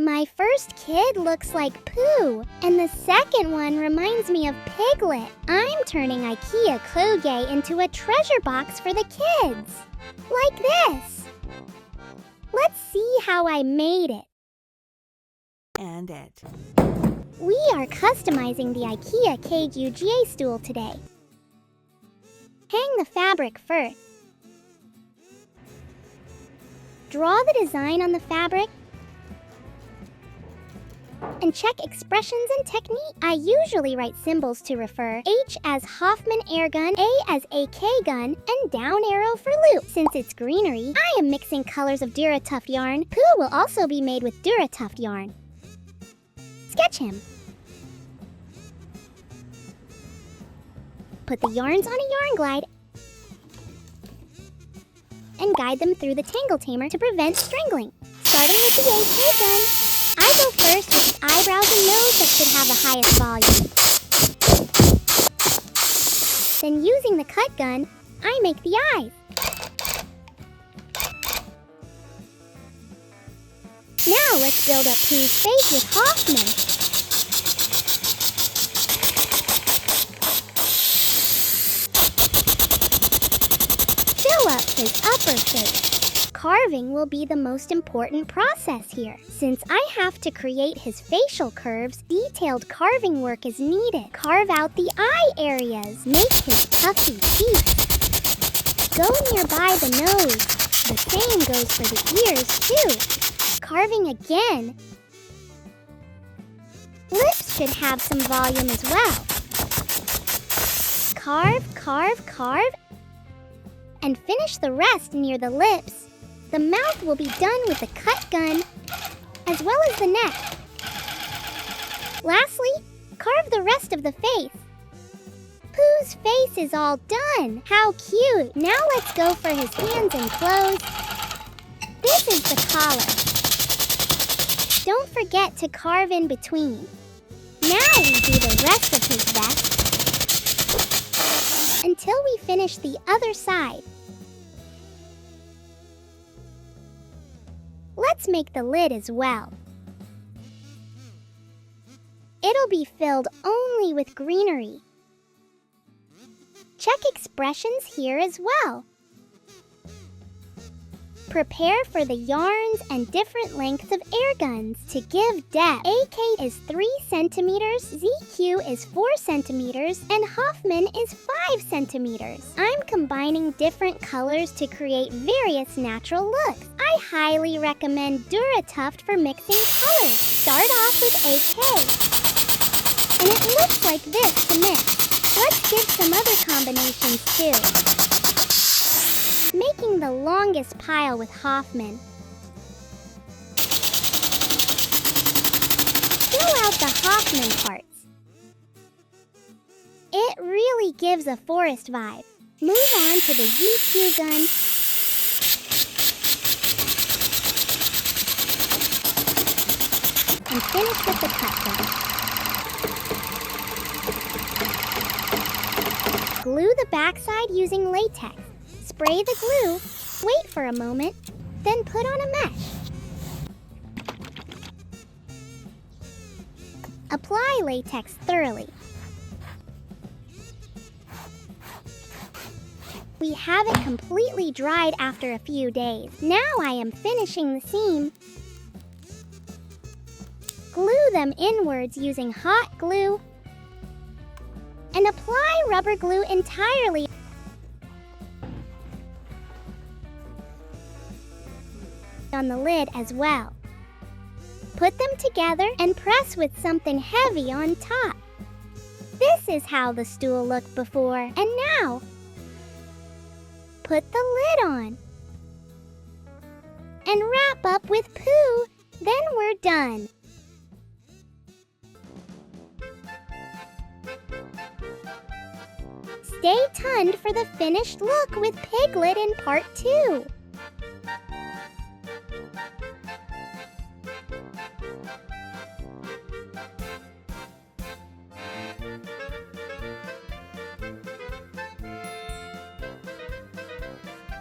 My first kid looks like Pooh, and the second one reminds me of Piglet. I'm turning IKEA KJUGE into a treasure box for the kids. Like this. Let's see how I made it. And it. We are customizing the IKEA KJUGE stool today. Hang the fabric first. Draw the design on the fabric and check expressions and technique. I usually write symbols to refer. H as Hoffman air gun, A as AK gun, and down arrow for loop. Since it's greenery, I am mixing colors of DuraTuft yarn. Pooh will also be made with DuraTuft yarn. Sketch him. Put the yarns on a yarn glide and guide them through the tangle tamer to prevent strangling. Starting with the AK gun, I go first with the eyebrows and nose that should have the highest volume. Then using the cut gun, I make the eyes. Now let's build up Pooh's face with Hoffman. Fill up his upper face. Carving will be the most important process here. Since I have to create his facial curves, detailed carving work is needed. Carve out the eye areas. Make his puffy cheeks. Go nearby the nose. The same goes for the ears, too. Carving again. Lips should have some volume as well. Carve, carve, carve, and finish the rest near the lips. The mouth will be done with the cut gun, as well as the neck. Lastly, carve the rest of the face. Pooh's face is all done. How cute! Now let's go for his hands and clothes. This is the collar. Don't forget to carve in between. Now we do the rest of his vest until we finish the other side. Let's make the lid as well. It'll be filled only with greenery. Check expressions here as well. Prepare for the yarns and different lengths of air guns to give depth. AK is 3 centimeters, ZQ is 4 centimeters, and Hoffman is 5 centimeters. I'm combining different colors to create various natural looks. I highly recommend DuraTuft for mixing colors. Start off with AK. And it looks like this to mix. Let's give some other combinations too. Making the longest pile with Hoffman. Fill out the Hoffman parts. It really gives a forest vibe. Move on to the ZQ gun. And finish with the cut gun. Glue the backside using latex. Spray the glue, wait for a moment, then put on a mesh. Apply latex thoroughly. We have it completely dried after a few days. Now I am finishing the seam. Glue them inwards using hot glue and apply rubber glue entirely on the lid as well. Put them together and press with something heavy on top. This is how the stool looked before, and now put the lid on and wrap up with Pooh. Then we're done. Stay tuned for the finished look with Piglet in part 2.